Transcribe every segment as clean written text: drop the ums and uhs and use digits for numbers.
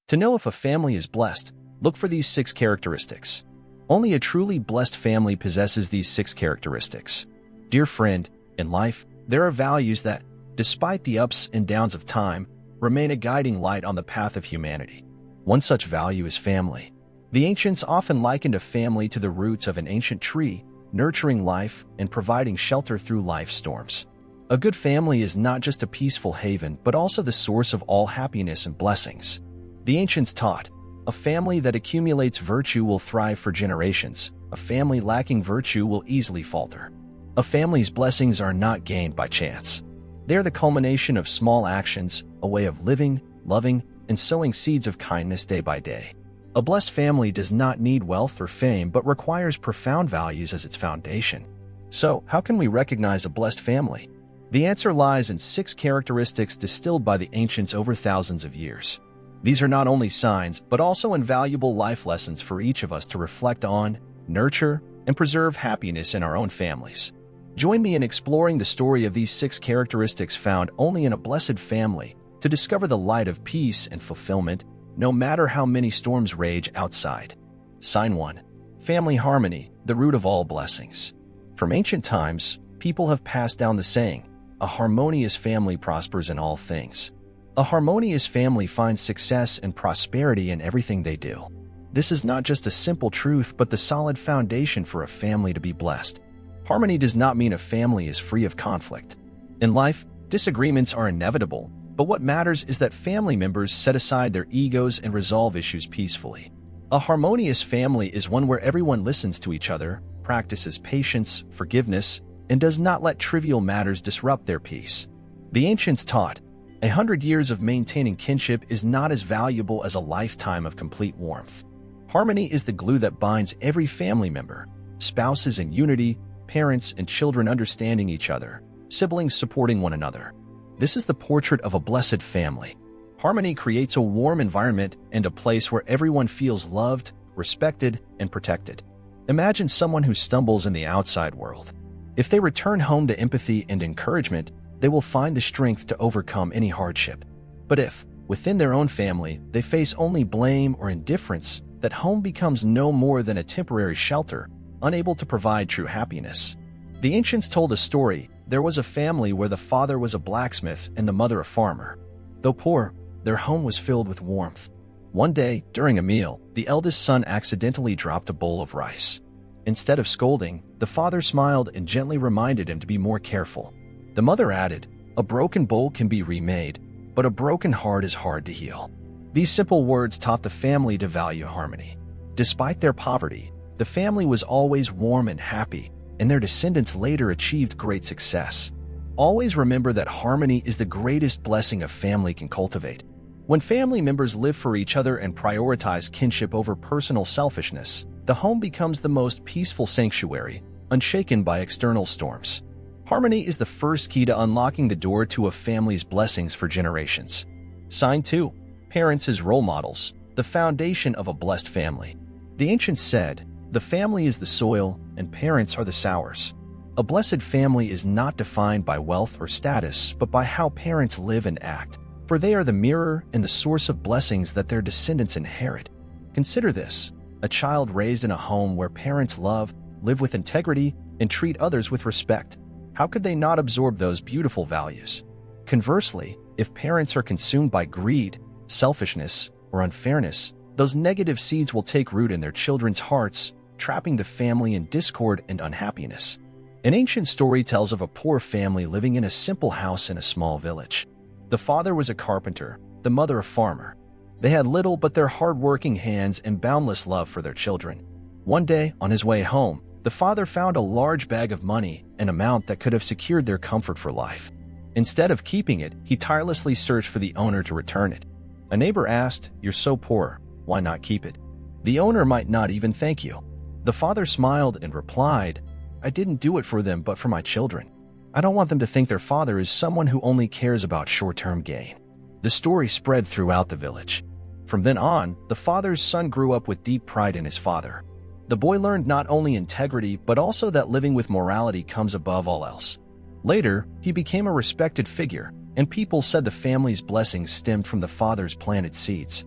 To know if a family is blessed, look for these 6 characteristics. Only a truly blessed family possesses these 6 characteristics. Dear friend, in life, there are values that, despite the ups and downs of time, remain a guiding light on the path of humanity. One such value is family. The ancients often likened a family to the roots of an ancient tree, nurturing life and providing shelter through life's storms. A good family is not just a peaceful haven, but also the source of all happiness and blessings. The ancients taught, a family that accumulates virtue will thrive for generations. A family lacking virtue will easily falter. A family's blessings are not gained by chance. They are the culmination of small actions, a way of living, loving, and sowing seeds of kindness day by day. A blessed family does not need wealth or fame, but requires profound values as its foundation. So, how can we recognize a blessed family? The answer lies in 6 characteristics distilled by the ancients over thousands of years. These are not only signs, but also invaluable life lessons for each of us to reflect on, nurture, and preserve happiness in our own families. Join me in exploring the story of these 6 characteristics found only in a blessed family to discover the light of peace and fulfillment, no matter how many storms rage outside. Sign 1. Family harmony, the root of all blessings. From ancient times, people have passed down the saying, a harmonious family prospers in all things. A harmonious family finds success and prosperity in everything they do. This is not just a simple truth, but the solid foundation for a family to be blessed. Harmony does not mean a family is free of conflict. In life, disagreements are inevitable, but what matters is that family members set aside their egos and resolve issues peacefully. A harmonious family is one where everyone listens to each other, practices patience, forgiveness, and does not let trivial matters disrupt their peace. The ancients taught, 100 years of maintaining kinship is not as valuable as a lifetime of complete warmth. Harmony is the glue that binds every family member, spouses in unity, parents and children understanding each other, siblings supporting one another. This is the portrait of a blessed family. Harmony creates a warm environment and a place where everyone feels loved, respected, and protected. Imagine someone who stumbles in the outside world. If they return home to empathy and encouragement, they will find the strength to overcome any hardship. But if, within their own family, they face only blame or indifference, that home becomes no more than a temporary shelter, unable to provide true happiness. The ancients told a story. There was a family where the father was a blacksmith and the mother a farmer. Though poor, their home was filled with warmth. One day, during a meal, the eldest son accidentally dropped a bowl of rice. Instead of scolding, the father smiled and gently reminded him to be more careful. The mother added, a broken bowl can be remade, but a broken heart is hard to heal. These simple words taught the family to value harmony. Despite their poverty, the family was always warm and happy, and their descendants later achieved great success. Always remember that harmony is the greatest blessing a family can cultivate. When family members live for each other and prioritize kinship over personal selfishness, the home becomes the most peaceful sanctuary, unshaken by external storms. Harmony is the first key to unlocking the door to a family's blessings for generations. Sign 2. Parents as role models, the foundation of a blessed family. The ancients said, the family is the soil and parents are the sowers. A blessed family is not defined by wealth or status, but by how parents live and act, for they are the mirror and the source of blessings that their descendants inherit. Consider this, a child raised in a home where parents love, live with integrity, and treat others with respect. How could they not absorb those beautiful values? Conversely, if parents are consumed by greed, selfishness, or unfairness, those negative seeds will take root in their children's hearts, trapping the family in discord and unhappiness. An ancient story tells of a poor family living in a simple house in a small village. The father was a carpenter, the mother a farmer. They had little but their hard-working hands and boundless love for their children. One day, on his way home, the father found a large bag of money, an amount that could have secured their comfort for life. Instead of keeping it, he tirelessly searched for the owner to return it. A neighbor asked, "You're so poor, why not keep it? The owner might not even thank you." The father smiled and replied, "I didn't do it for them but for my children. I don't want them to think their father is someone who only cares about short-term gain." The story spread throughout the village. From then on, the father's son grew up with deep pride in his father. The boy learned not only integrity, but also that living with morality comes above all else. Later, he became a respected figure, and people said the family's blessings stemmed from the father's planted seeds.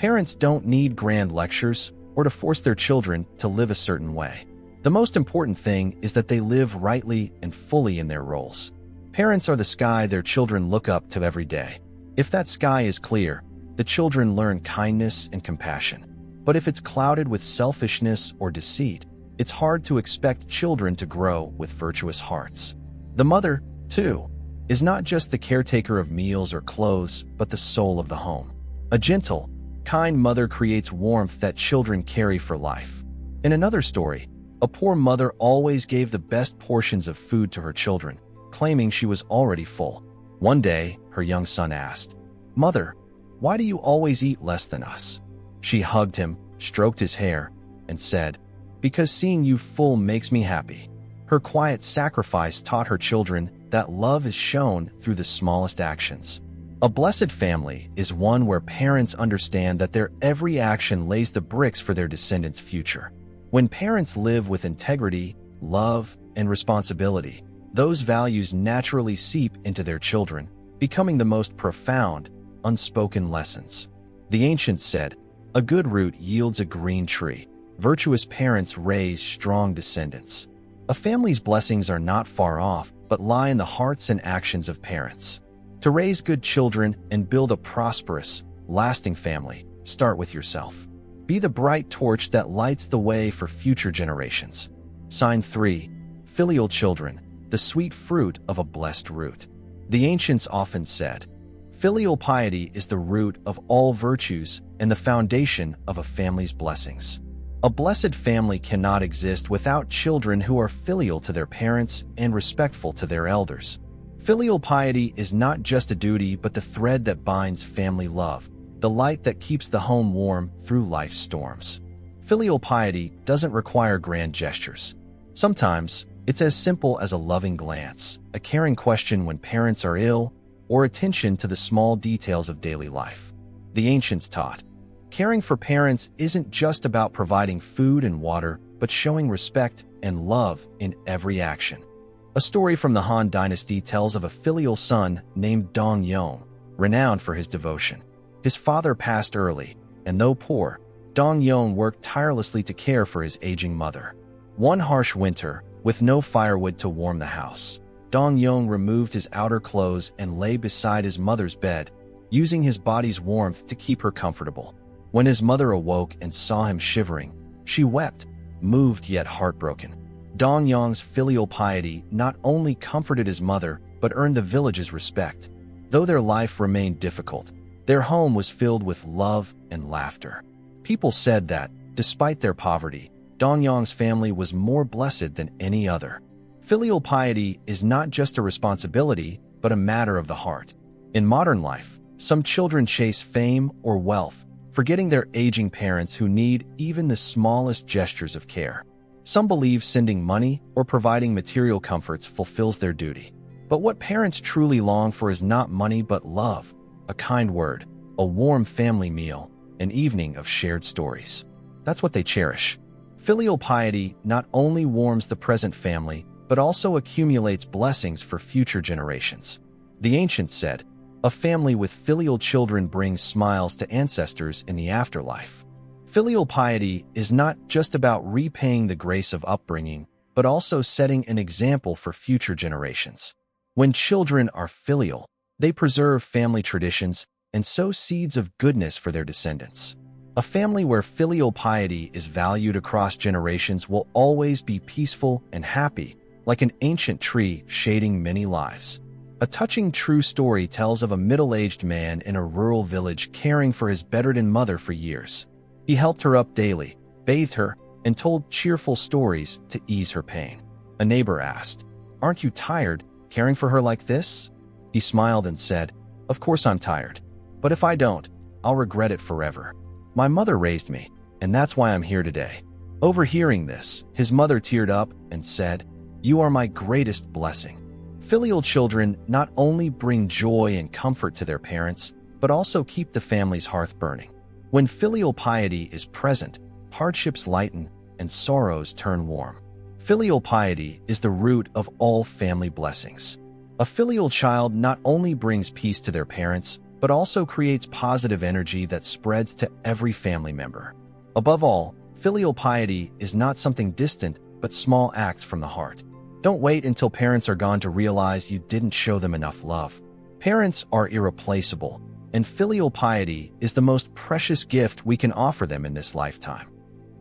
Parents don't need grand lectures or to force their children to live a certain way. The most important thing is that they live rightly and fully in their roles. Parents are the sky their children look up to every day. If that sky is clear, the children learn kindness and compassion. But if it's clouded with selfishness or deceit, it's hard to expect children to grow with virtuous hearts. The mother, too, is not just the caretaker of meals or clothes, but the soul of the home. A gentle, kind mother creates warmth that children carry for life. In another story, a poor mother always gave the best portions of food to her children, claiming she was already full. One day, her young son asked, "Mother, why do you always eat less than us?" She hugged him, stroked his hair, and said, "Because seeing you full makes me happy." Her quiet sacrifice taught her children that love is shown through the smallest actions. A blessed family is one where parents understand that their every action lays the bricks for their descendants' future. When parents live with integrity, love, and responsibility, those values naturally seep into their children, becoming the most profound, unspoken lessons. The ancients said, "A good root yields a green tree." Virtuous parents raise strong descendants. A family's blessings are not far off, but lie in the hearts and actions of parents. To raise good children and build a prosperous, lasting family, start with yourself. Be the bright torch that lights the way for future generations. Sign 3. Filial children, the sweet fruit of a blessed root. The ancients often said, "Filial piety is the root of all virtues and the foundation of a family's blessings." A blessed family cannot exist without children who are filial to their parents and respectful to their elders. Filial piety is not just a duty but the thread that binds family love, the light that keeps the home warm through life's storms. Filial piety doesn't require grand gestures. Sometimes, it's as simple as a loving glance, a caring question when parents are ill, or attention to the small details of daily life. The ancients taught, caring for parents isn't just about providing food and water, but showing respect and love in every action. A story from the Han Dynasty tells of a filial son named Dong Yong, renowned for his devotion. His father passed early, and though poor, Dong Yong worked tirelessly to care for his aging mother. One harsh winter, with no firewood to warm the house, Dong Yong removed his outer clothes and lay beside his mother's bed, using his body's warmth to keep her comfortable. When his mother awoke and saw him shivering, she wept, moved yet heartbroken. Dong Yong's filial piety not only comforted his mother, but earned the village's respect. Though their life remained difficult, their home was filled with love and laughter. People said that, despite their poverty, Dong Yong's family was more blessed than any other. Filial piety is not just a responsibility, but a matter of the heart. In modern life, some children chase fame or wealth, forgetting their aging parents who need even the smallest gestures of care. Some believe sending money or providing material comforts fulfills their duty. But what parents truly long for is not money but love, a kind word, a warm family meal, an evening of shared stories. That's what they cherish. Filial piety not only warms the present family, but also accumulates blessings for future generations. The ancients said, "A family with filial children brings smiles to ancestors in the afterlife." Filial piety is not just about repaying the grace of upbringing, but also setting an example for future generations. When children are filial, they preserve family traditions and sow seeds of goodness for their descendants. A family where filial piety is valued across generations will always be peaceful and happy, like an ancient tree shading many lives. A touching true story tells of a middle-aged man in a rural village caring for his bedridden mother for years. He helped her up daily, bathed her, and told cheerful stories to ease her pain. A neighbor asked, "Aren't you tired caring for her like this?" He smiled and said, "Of course I'm tired. But if I don't, I'll regret it forever. My mother raised me, and that's why I'm here today." Overhearing this, his mother teared up and said, "You are my greatest blessing." Filial children not only bring joy and comfort to their parents, but also keep the family's hearth burning. When filial piety is present, hardships lighten and sorrows turn warm. Filial piety is the root of all family blessings. A filial child not only brings peace to their parents, but also creates positive energy that spreads to every family member. Above all, filial piety is not something distant, but small acts from the heart. Don't wait until parents are gone to realize you didn't show them enough love. Parents are irreplaceable, and filial piety is the most precious gift we can offer them in this lifetime.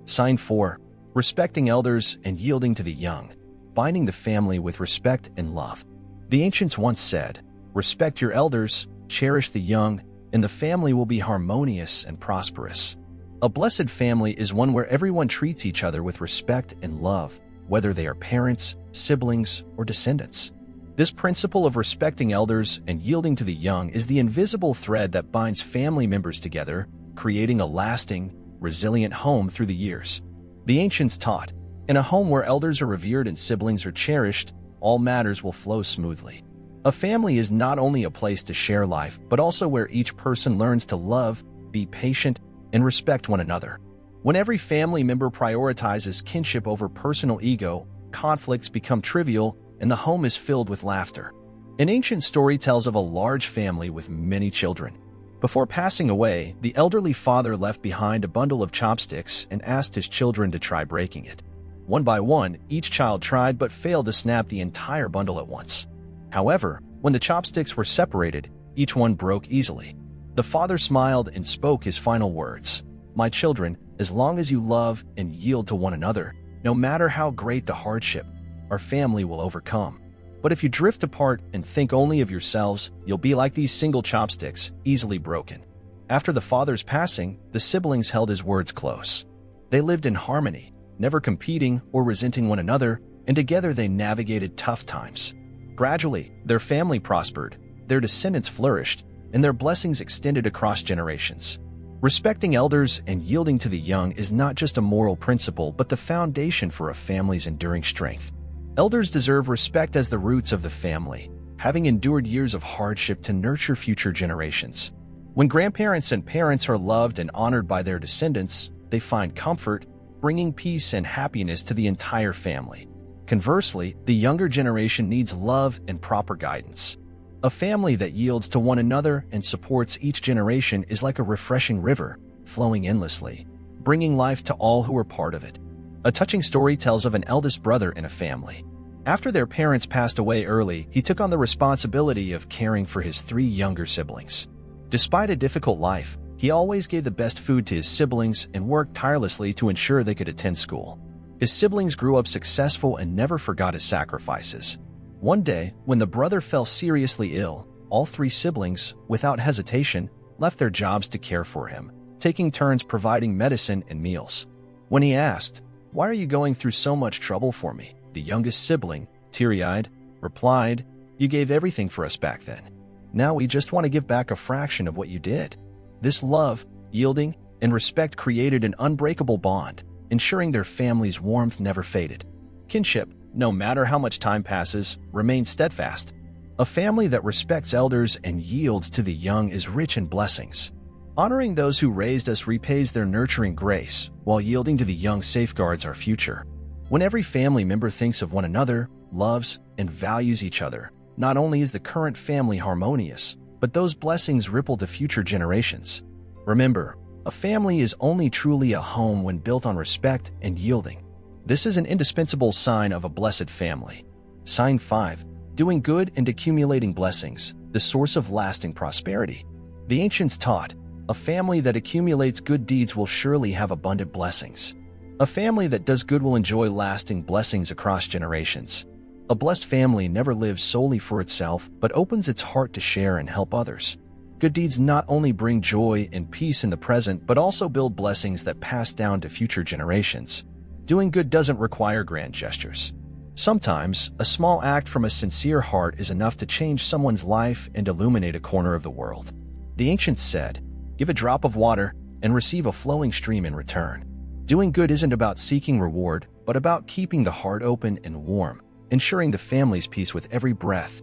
Sign 4. Respecting elders and yielding to the young, binding the family with respect and love. The ancients once said, "Respect your elders, cherish the young, and the family will be harmonious and prosperous." A blessed family is one where everyone treats each other with respect and love, whether they are parents, siblings, or descendants. This principle of respecting elders and yielding to the young is the invisible thread that binds family members together, creating a lasting, resilient home through the years. The ancients taught, in a home where elders are revered and siblings are cherished, all matters will flow smoothly. A family is not only a place to share life, but also where each person learns to love, be patient, and respect one another. When every family member prioritizes kinship over personal ego, conflicts become trivial, and the home is filled with laughter. An ancient story tells of a large family with many children. Before passing away, the elderly father left behind a bundle of chopsticks and asked his children to try breaking it. One by one, each child tried but failed to snap the entire bundle at once. However, when the chopsticks were separated, each one broke easily. The father smiled and spoke his final words, "My children, as long as you love and yield to one another, no matter how great the hardship, our family will overcome. But if you drift apart and think only of yourselves, you'll be like these single chopsticks, easily broken." After the father's passing, the siblings held his words close. They lived in harmony, never competing or resenting one another, and together they navigated tough times. Gradually, their family prospered, their descendants flourished, and their blessings extended across generations. Respecting elders and yielding to the young is not just a moral principle, but the foundation for a family's enduring strength. Elders deserve respect as the roots of the family, having endured years of hardship to nurture future generations. When grandparents and parents are loved and honored by their descendants, they find comfort, bringing peace and happiness to the entire family. Conversely, the younger generation needs love and proper guidance. A family that yields to one another and supports each generation is like a refreshing river, flowing endlessly, bringing life to all who are part of it. A touching story tells of an eldest brother in a family. After their parents passed away early, he took on the responsibility of caring for his 3 younger siblings. Despite a difficult life, he always gave the best food to his siblings and worked tirelessly to ensure they could attend school. His siblings grew up successful and never forgot his sacrifices. One day, when the brother fell seriously ill, all 3 siblings, without hesitation, left their jobs to care for him, taking turns providing medicine and meals. When he asked, "Why are you going through so much trouble for me?" the youngest sibling, teary-eyed, replied, "You gave everything for us back then. Now we just want to give back a fraction of what you did." This love, yielding, and respect created an unbreakable bond, ensuring their family's warmth never faded. Kinship, no matter how much time passes, remains steadfast. A family that respects elders and yields to the young is rich in blessings. Honoring those who raised us repays their nurturing grace, while yielding to the young safeguards our future. When every family member thinks of one another, loves, and values each other, not only is the current family harmonious, but those blessings ripple to future generations. Remember, a family is only truly a home when built on respect and yielding. This is an indispensable sign of a blessed family. Sign 5. Doing good and accumulating blessings, the source of lasting prosperity. The ancients taught, a family that accumulates good deeds will surely have abundant blessings. A family that does good will enjoy lasting blessings across generations. A blessed family never lives solely for itself, but opens its heart to share and help others. Good deeds not only bring joy and peace in the present, but also build blessings that pass down to future generations. Doing good doesn't require grand gestures. Sometimes, a small act from a sincere heart is enough to change someone's life and illuminate a corner of the world. The ancients said, "Give a drop of water and receive a flowing stream in return." Doing good isn't about seeking reward, but about keeping the heart open and warm, ensuring the family's peace with every breath.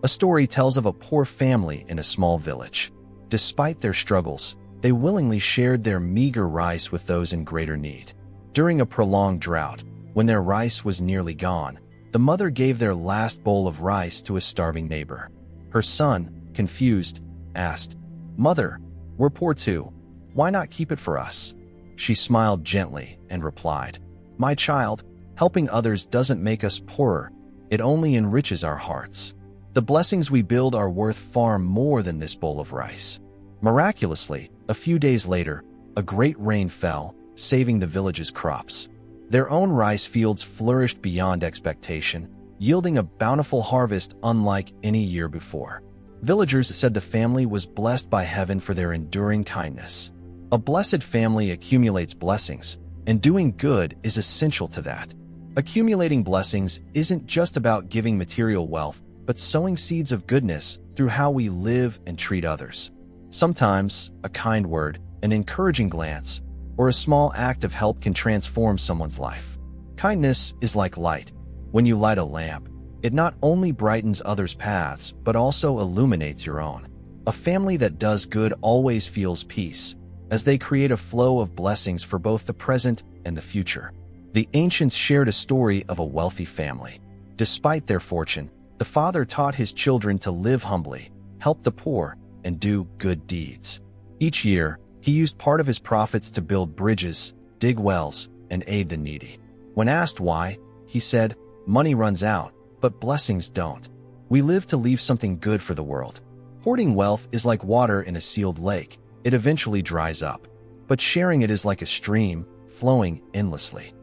A story tells of a poor family in a small village. Despite their struggles, they willingly shared their meager rice with those in greater need. During a prolonged drought, when their rice was nearly gone, the mother gave their last bowl of rice to a starving neighbor. Her son, confused, asked, "Mother, we're poor too. Why not keep it for us?" She smiled gently and replied, "My child, helping others doesn't make us poorer. It only enriches our hearts. The blessings we build are worth far more than this bowl of rice." Miraculously, a few days later, a great rain fell, saving the village's crops. Their own rice fields flourished beyond expectation, yielding a bountiful harvest unlike any year before. Villagers said the family was blessed by heaven for their enduring kindness. A blessed family accumulates blessings, and doing good is essential to that. Accumulating blessings isn't just about giving material wealth, but sowing seeds of goodness through how we live and treat others. Sometimes, a kind word, an encouraging glance, or a small act of help can transform someone's life. Kindness is like light. When you light a lamp, it not only brightens others' paths, but also illuminates your own. A family that does good always feels peace, as they create a flow of blessings for both the present and the future. The ancients shared a story of a wealthy family. Despite their fortune, the father taught his children to live humbly, help the poor, and do good deeds. Each year, he used part of his profits to build bridges, dig wells, and aid the needy. When asked why, he said, "Money runs out, but blessings don't. We live to leave something good for the world. Hoarding wealth is like water in a sealed lake. It eventually dries up. But sharing it is like a stream, flowing endlessly."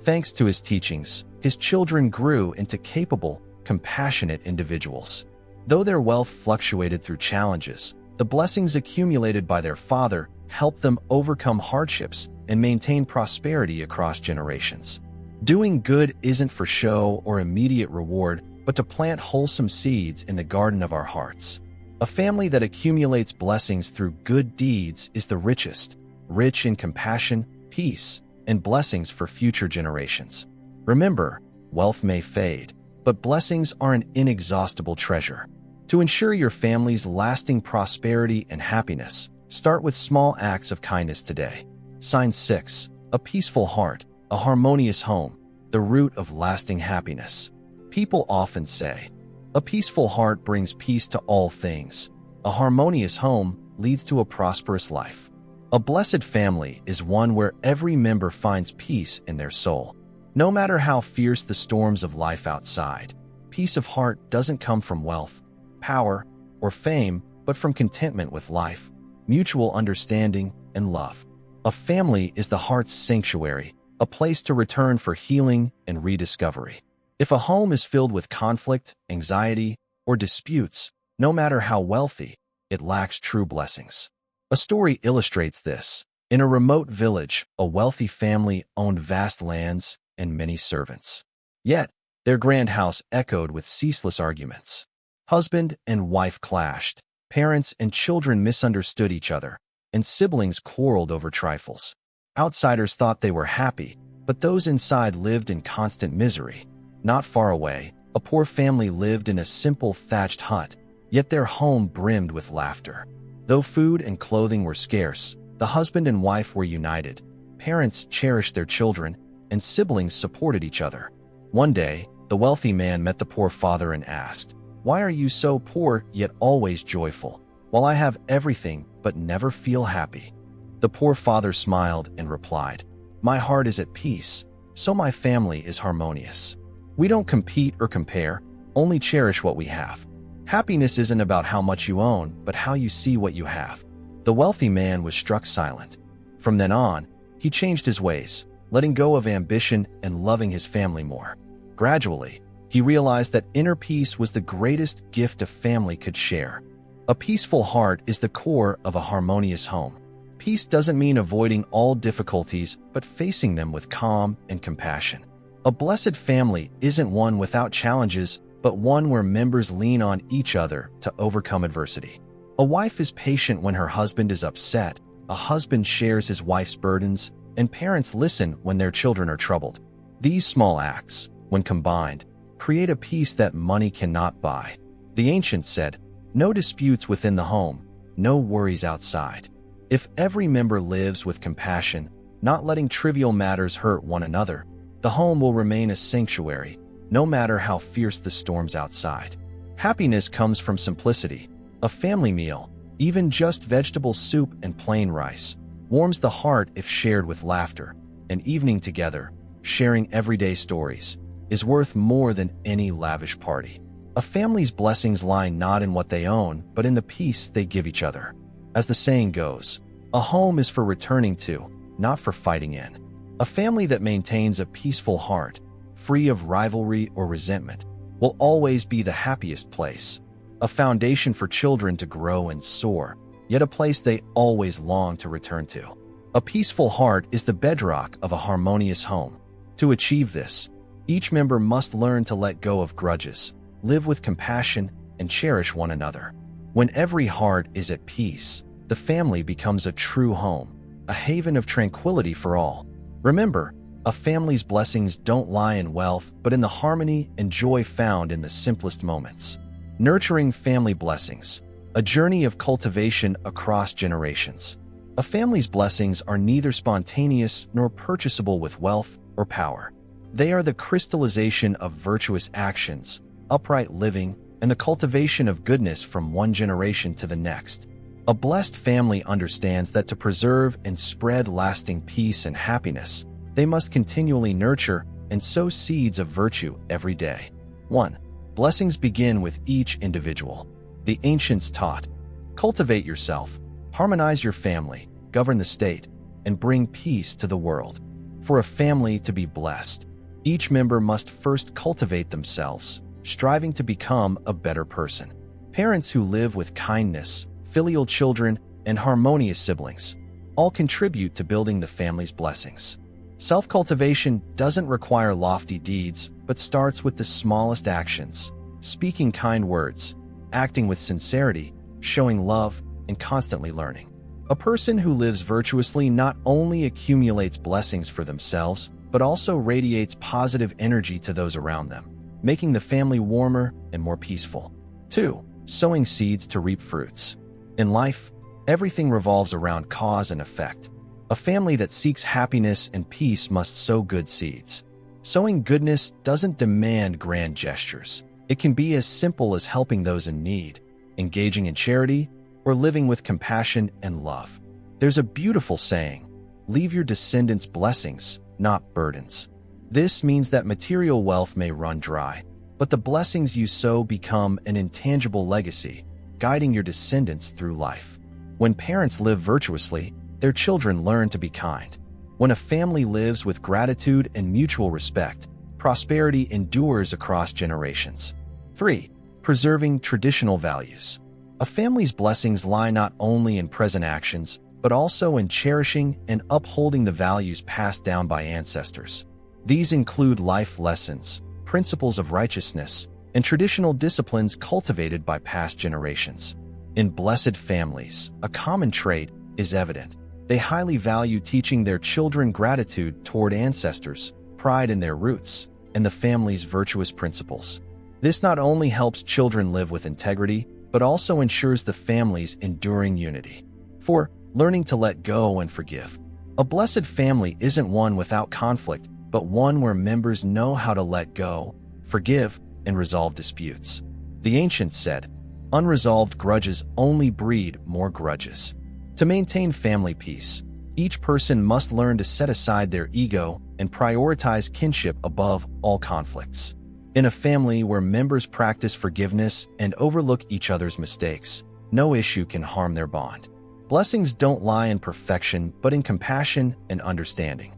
Thanks to his teachings, his children grew into capable, compassionate individuals. Though their wealth fluctuated through challenges, the blessings accumulated by their father helped them overcome hardships and maintain prosperity across generations. Doing good isn't for show or immediate reward, but to plant wholesome seeds in the garden of our hearts. A family that accumulates blessings through good deeds is the richest, rich in compassion, peace, and blessings for future generations. Remember, wealth may fade, but blessings are an inexhaustible treasure. To ensure your family's lasting prosperity and happiness, start with small acts of kindness today. Sign 6. A peaceful heart, a harmonious home, the root of lasting happiness. People often say, "A peaceful heart brings peace to all things. A harmonious home leads to a prosperous life." A blessed family is one where every member finds peace in their soul. No matter how fierce the storms of life outside, peace of heart doesn't come from wealth, power, or fame, but from contentment with life, mutual understanding, and love. A family is the heart's sanctuary, a place to return for healing and rediscovery. If a home is filled with conflict, anxiety, or disputes, no matter how wealthy, it lacks true blessings. A story illustrates this. In a remote village, a wealthy family owned vast lands and many servants. Yet, their grand house echoed with ceaseless arguments. Husband and wife clashed, parents and children misunderstood each other, and siblings quarreled over trifles. Outsiders thought they were happy, but those inside lived in constant misery. Not far away, a poor family lived in a simple thatched hut, yet their home brimmed with laughter. Though food and clothing were scarce, the husband and wife were united. Parents cherished their children, and siblings supported each other. One day, the wealthy man met the poor father and asked, "Why are you so poor yet always joyful, while I have everything but never feel happy?" The poor father smiled and replied, "My heart is at peace, so my family is harmonious. We don't compete or compare, only cherish what we have. Happiness isn't about how much you own, but how you see what you have." The wealthy man was struck silent. From then on, he changed his ways, letting go of ambition and loving his family more. Gradually, he realized that inner peace was the greatest gift a family could share. A peaceful heart is the core of a harmonious home. Peace doesn't mean avoiding all difficulties, but facing them with calm and compassion. A blessed family isn't one without challenges, but one where members lean on each other to overcome adversity. A wife is patient when her husband is upset, a husband shares his wife's burdens, and parents listen when their children are troubled. These small acts, when combined, create a peace that money cannot buy. The ancients said, "No disputes within the home, no worries outside." If every member lives with compassion, not letting trivial matters hurt one another, the home will remain a sanctuary, no matter how fierce the storms outside. Happiness comes from simplicity. A family meal, Even just vegetable soup and plain rice warms the heart if shared with laughter. An evening together, sharing everyday stories, is worth more than any lavish party. A family's blessings lie not in what they own, but in the peace they give each other. As the saying goes, a home is for returning to, not for fighting in. A family that maintains a peaceful heart, free of rivalry or resentment, will always be the happiest place. A foundation for children to grow and soar, yet a place they always long to return to. A peaceful heart is the bedrock of a harmonious home. To achieve this, each member must learn to let go of grudges, live with compassion, and cherish one another. When every heart is at peace, the family becomes a true home, a haven of tranquility for all. Remember, a family's blessings don't lie in wealth, but in the harmony and joy found in the simplest moments. Nurturing family blessings, a journey of cultivation across generations. A family's blessings are neither spontaneous nor purchasable with wealth or power. They are the crystallization of virtuous actions, upright living, and the cultivation of goodness from one generation to the next. A blessed family understands that to preserve and spread lasting peace and happiness, they must continually nurture and sow seeds of virtue every day. 1. Blessings begin with each individual. The ancients taught, cultivate yourself, harmonize your family, govern the state, and bring peace to the world. For a family to be blessed, each member must first cultivate themselves, striving to become a better person. Parents who live with kindness, filial children, and harmonious siblings all contribute to building the family's blessings. Self-cultivation doesn't require lofty deeds, but starts with the smallest actions, speaking kind words, acting with sincerity, showing love, and constantly learning. A person who lives virtuously not only accumulates blessings for themselves, but also radiates positive energy to those around them, making the family warmer and more peaceful. 2. Sowing seeds to reap fruits. In life, everything revolves around cause and effect. A family that seeks happiness and peace must sow good seeds. Sowing goodness doesn't demand grand gestures. It can be as simple as helping those in need, engaging in charity, or living with compassion and love. There's a beautiful saying, leave your descendants blessings, not burdens. This means that material wealth may run dry, but the blessings you sow become an intangible legacy, guiding your descendants through life. When parents live virtuously, their children learn to be kind. When a family lives with gratitude and mutual respect, prosperity endures across generations. 3. Preserving traditional values. A family's blessings lie not only in present actions, but also in cherishing and upholding the values passed down by ancestors. These include life lessons, principles of righteousness, and traditional disciplines cultivated by past generations. In blessed families, a common trait is evident. They highly value teaching their children gratitude toward ancestors, pride in their roots, and the family's virtuous principles. This not only helps children live with integrity, but also ensures the family's enduring unity. 4. Learning to let go and forgive. A blessed family isn't one without conflict, but one where members know how to let go, forgive, and resolve disputes. The ancients said, unresolved grudges only breed more grudges. To maintain family peace, each person must learn to set aside their ego and prioritize kinship above all conflicts. In a family where members practice forgiveness and overlook each other's mistakes, no issue can harm their bond. Blessings don't lie in perfection, but in compassion and understanding.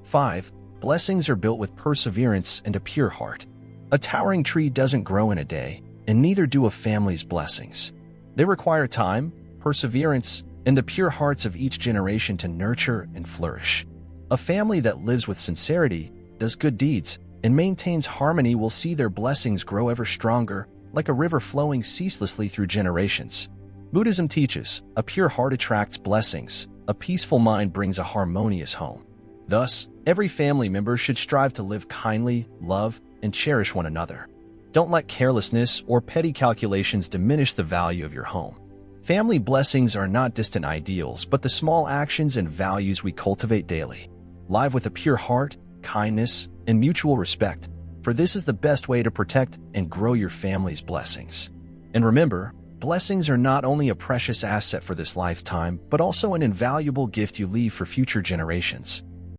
5. Blessings are built with perseverance and a pure heart. A towering tree doesn't grow in a day, and neither do a family's blessings. They require time, perseverance, and the pure hearts of each generation to nurture and flourish. A family that lives with sincerity, does good deeds, and maintains harmony will see their blessings grow ever stronger, like a river flowing ceaselessly through generations. Buddhism teaches, a pure heart attracts blessings, a peaceful mind brings a harmonious home. Thus, every family member should strive to live kindly, love, and cherish one another. Don't let carelessness or petty calculations diminish the value of your home. Family blessings are not distant ideals, but the small actions and values we cultivate daily. Live with a pure heart, kindness, and mutual respect, for this is the best way to protect and grow your family's blessings. And remember, Blessings are not only a precious asset for this lifetime, but also an invaluable gift you leave for future generations.